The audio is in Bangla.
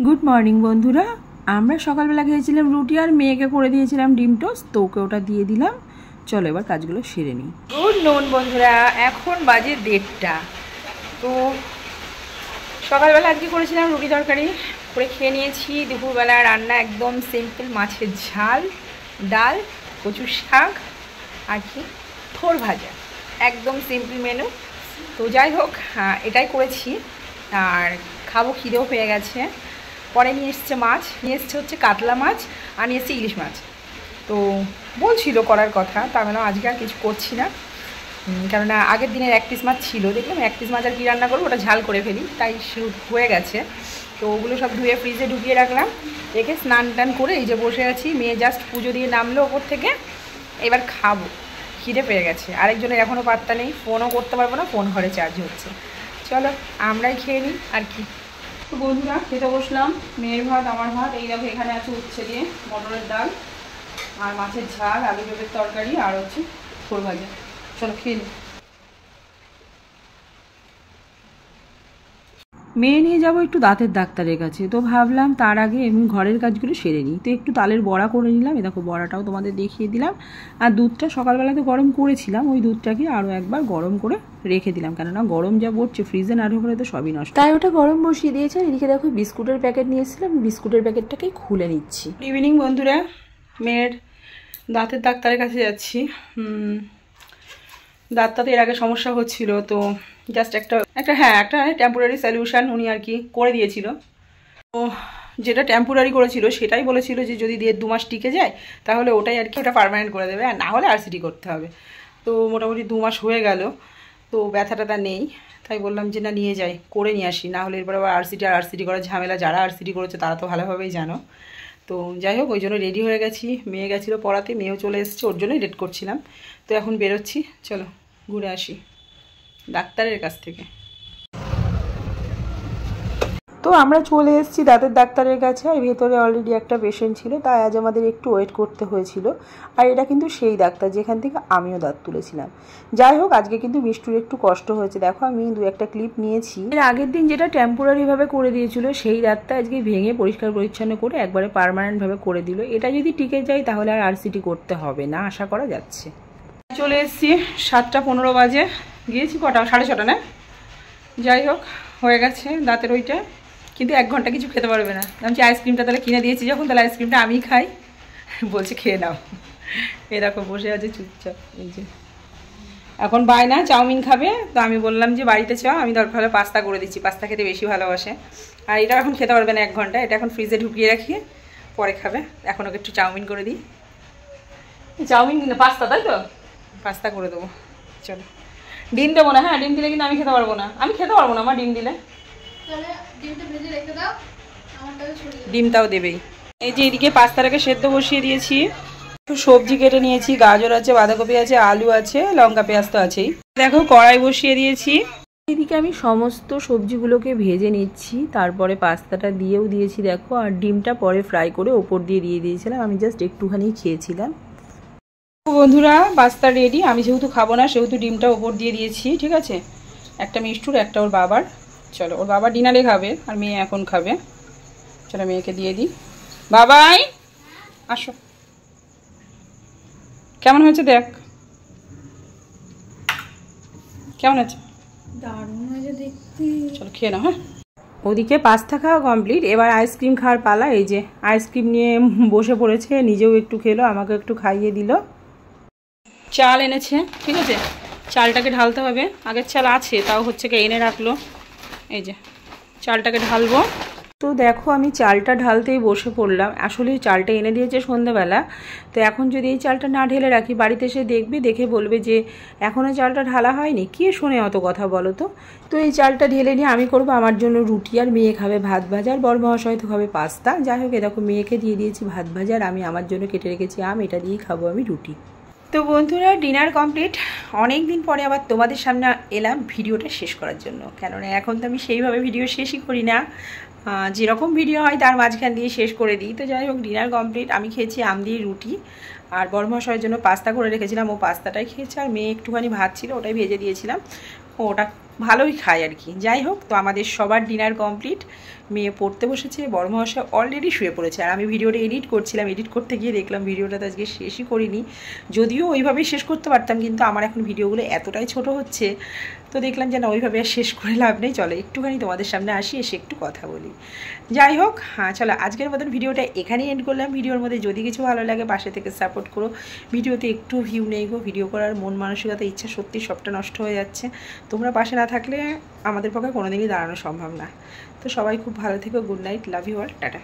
গুড মর্নিং বন্ধুরা, আমরা সকালবেলা খেয়েছিলাম রুটি আর মেয়েকে করে দিয়েছিলাম ডিম টোস্ট, তো ওকে ওটা দিয়ে দিলাম। চলো এবার কাজগুলো সেরে নিই। গুড নুন বন্ধুরা, এখন বাজে 1:30। তো সকালবেলা আজকে করেছিলাম রুটি তরকারি করে খেয়ে নিয়েছি। দুপুরবেলা রান্না একদম সিম্পল, মাছের ঝাল, ডাল, কচু শাক আর কি থোড় ভাজা, একদম সিম্পল মেনু। তো যাই হোক, এটাই করেছি আর খাবো, খিদেও পেয়ে গেছে। পরে নিয়ে এসছে মাছ, নিয়ে এসছে হচ্ছে কাতলা মাছ আর নিয়ে এসছে ইলিশ মাছ। তো বলছিল করার কথা, তার মানে আজকে আর কিছু করছি না, কেননা আগের দিনের 1 পিস মাছ ছিল। দেখলাম 1 পিস মাছ আর কি রান্না করবো, ওটা ঝাল করে ফেলি, তাই হয়ে গেছে। তো ওগুলো সব ধুয়ে ফ্রিজে ঢুকিয়ে রাখলাম, রেখে স্নান টান করে এই যে বসে আছি। মেয়ে জাস্ট পুজো দিয়ে নামলো ওপর থেকে, এবার খাবো, খিদে পেয়ে গেছে। আরেকজনের এখনও পাত্তা নেই, ফোনও করতে পারবো না, ফোন ঘরে চার্জ হচ্ছে। চলো আমরাই খেয়ে নিই আর কি। তো বন্ধুরা খেতে বসলাম, মেয়ের ভাত আমার ভাত। এই দেখো এখানে আছে উচ্ছে দিয়ে মটরের ডাল আর মাছের ঝাল, আলু ডোবের তরকারি আর হচ্ছে থোড় ভাজা। চলো খেয়ে নিই। মেয়ে নিয়ে যাবো একটু দাঁতের ডাক্তারের কাছে, তো ভাবলাম তার আগে আমি ঘরের কাজগুলো সেরে নিই। তো একটু তালের বড়া করে নিলাম, এ দেখো বড়াটাও তোমাদের দেখিয়ে দিলাম। আর দুধটা সকালবেলা তো গরম করেছিলাম, ওই দুধটাকে আরও একবার গরম করে রেখে দিলাম, কেননা গরম যা পড়ছে ফ্রিজে না ঢোকলে তো সবই নষ্ট। তাই ওটা গরম বসিয়ে দিয়েছে। এদিকে দেখো বিস্কুটের প্যাকেট নিয়ে এসেছিলাম, বিস্কুটের প্যাকেটটাকেই খুলে নিচ্ছি। গুড ইভিনিং বন্ধুরা, মেয়ের দাঁতের ডাক্তারের কাছে যাচ্ছি। দাঁতটাতে এর আগে সমস্যা হচ্ছিল, তো জাস্ট একটা টেম্পোরারি সলিউশন উনি আর কি করে দিয়েছিল। তো যেটা টেম্পোরারি করেছিল সেটাই বলেছিল যে যদি 1.5-2 মাস টিকে যায় তাহলে ওটাই আর কি, ওটা পার্মানেন্ট করে দেবে, আর না হলে আরসিটি করতে হবে। তো মোটামুটি 2 মাস হয়ে গেল, তো ব্যথাটা নেই। তাই বললাম যে না, নিয়ে যাই, করে নিয়ে আসি, না হলে এরপর আবার আরসিটি করার ঝামেলা। যারা আরসিটি করেছে তারা তো ভালোভাবেই জানো। তো যাই হোক, ওই জন্য রেডি হয়ে গেছি। মেয়ে গেছিলো পড়াতে, মেয়েও চলে এসেছে, ওর জন্যই লেট করছিলাম। তো এখন বেরোচ্ছি, চলো ঘুরে আসি ডাক্তারের কাছ থেকে। তো আমরা চলে এসেছি দাঁতের ডাক্তারের কাছে, আর ভেতরে অলরেডি একটা পেশেন্ট ছিল, তাই আজ আমাদের একটু ওয়েট করতে হয়েছিল। আর এটা কিন্তু সেই ডাক্তার যেখান থেকে আমিও দাঁত তুলেছিলাম। যাই হোক, আজকে কিন্তু মিষ্টুর একটু কষ্ট হয়েছে। দেখো আমি 2-1টা ক্লিপ নিয়েছি। এর আগের দিন যেটা টেম্পোরারিভাবে করে দিয়েছিল সেই দাঁতটা আজকে ভেঙে পরিষ্কার পরিচ্ছন্ন করে একবারে পার্মানেন্টভাবে করে দিল। এটা যদি টিকে যায় তাহলে আর আরসিটি করতে হবে না, আশা করা যাচ্ছে। চলে এসেছি, 7:15 বাজে। গিয়েছি কটা, 6:30 না? যাই হোক, হয়ে গেছে দাঁতের ওইটা। কিন্তু 1 ঘন্টা কিছু খেতে পারবে না। আমি আইসক্রিমটা তাহলে কিনে দিয়েছি যখন, তাহলে আইসক্রিমটা আমি খাই। বলছে খেয়ে নাও। এরকম বসে আছে চুপচাপ। এই যে এখন বায়না চাউমিন খাবে, তো আমি বললাম যে বাড়িতে চাও, আমি দরকার হলে পাস্তা করে দিচ্ছি, পাস্তা খেতে বেশি ভালোবাসে। আর এটা এখন খেতে পারবে না 1 ঘন্টা, এটা এখন ফ্রিজে ঢুকিয়ে রাখি, পরে খাবে। এখন ওকে একটু চাউমিন করে দিই। চাউমিন পাস্তা, তাই তো পাস্তা করে দেবো। চলো, ডিম দেবো না, হ্যাঁ ডিম দিলে কিন্তু আমি খেতে পারবো না, আমার ডিম দিলে। ডিমটাও দেবেই। এই যে এদিকে পাস্তাটাকে সেদ্ধ বসিয়ে দিয়েছি, সবজি কেটে নিয়েছি, গাজর আছে, বাঁধাকপি আছে, আলু আছে, লঙ্কা পেঁয়াজ তো আছেই। দেখো কড়াই বসিয়ে দিয়েছি, এদিকে আমি সমস্ত সবজিগুলোকে ভেজে নিচ্ছি, তারপরে পাস্তাটা দিয়েও দিয়েছি দেখো। আর ডিমটা পরে ফ্রাই করে ওপর দিয়ে দিয়েছিলাম, আমি জাস্ট একটুখানি খেয়েছিলাম। বন্ধুরা পাস্তা রেডি। আমি যেহেতু খাবো না সেহেতু ডিমটা ওপর দিয়ে দিয়েছি, ঠিক আছে। একটা মিষ্টুর, একটা ওর বাবার। চলো, ওর বাবা ডিনারে খাবে আর মেয়ে এখন খাবে। চলো মেয়েকে দিয়ে দিই। বাবাই আসো, কেমন হয়েছে দেখ, কেমন আছে? দারুণ হয়েছে দেখতে। চলো খেয়ে নাও। হ্যাঁ, ওদিকে পাস্তা খাওয়া কমপ্লিট, এবার আইসক্রিম খাওয়ার পালা। এই যে আইসক্রিম নিয়ে বসে পড়েছে, নিজেও একটু খেলো, আমাকে একটু খাইয়ে দিল। চাল এনেছে, ঠিক আছে, চালটাকে ঢালতে হবে। আগের চাল আছে, তাও হচ্ছে কি এনে রাখলো। এই যে চালটাকে ঢালবো। তো দেখো আমি চালটা ঢালতেই বসে পড়লাম। আসলে চালটা এনে দিয়েছে সন্ধ্যেবেলা, তো এখন যদি এই চালটা না ঢেলে রাখি, বাড়িতে এসে দেখবে, দেখে বলবে যে এখনও চালটা ঢালা হয়নি। কে শোনে অত কথা বলো তো। তো এই চালটা ঢেলে নিয়ে আমি করবো আমার জন্য রুটি, আর মেয়ে খাবে ভাত ভাজা, আর বড় মহাশয় তো খাবে পাস্তা। যাই হোক, দেখো মেয়েকে দিয়ে দিয়েছি ভাত ভাজা, আর আমি আমার জন্য কেটে রেখেছি আম, এটা দিয়েই খাবো আমি রুটি। তো বন্ধুরা ডিনার কমপ্লিট। অনেক দিন পরে আবার তোমাদের সামনে এলাম ভিডিওটা শেষ করার জন্য, কেননা এখন তো আমি সেইভাবে ভিডিও শেষই করি না, যেরকম ভিডিও হয় তার মাঝখান দিয়ে শেষ করে দিই। তো যাই হোক, ডিনার কমপ্লিট। আমি খেয়েছি আম দিয়ে রুটি, আর বড় মহাশয়ের জন্য পাস্তা করে রেখেছিলাম, ও পাস্তাটাই খেয়েছে। আর মেয়ে একটুখানি ভাত ছিল, ওটাই ভেজে দিয়েছিলাম, ওটা ভালোই খাই আর কি। যাই হোক, তো আমাদের সবার ডিনার কমপ্লিট, মেয়ে পড়তে বসেছে, বড় মহাশয় অলরেডি শুয়ে পড়েছে, আর আমি ভিডিওটা এডিট করছিলাম। এডিট করতে গিয়ে দেখলাম ভিডিওটা তো আজকে শেষই করিনি, যদিও ওইভাবেই শেষ করতে পারতাম, কিন্তু আমার এখন ভিডিওগুলো এতটাই ছোট হচ্ছে, তো দেখলাম যে না, ওইভাবে আর শেষ করে লাভ নেই, চলো একটুখানি তোমাদের সামনে আসি, এসে একটু কথা বলি। যাই হোক, হ্যাঁ চলো আজকের মতন ভিডিওটা এখানেই এন্ড করলাম। ভিডিওর মধ্যে যদি কিছু ভালো লাগে পাশে থেকে সাপোর্ট করো। ভিডিওতে একটু ভিউ নেই গো, ভিডিও করার মন মানসিকতা, ইচ্ছা সত্যি সবটা নষ্ট হয়ে যাচ্ছে। তোমরা পাশে না থাকলে আমাদের পক্ষে কোনোদিনই দাঁড়ানো সম্ভব না। তো সবাই খুব ভালো থেকো, good night, love you all, tata.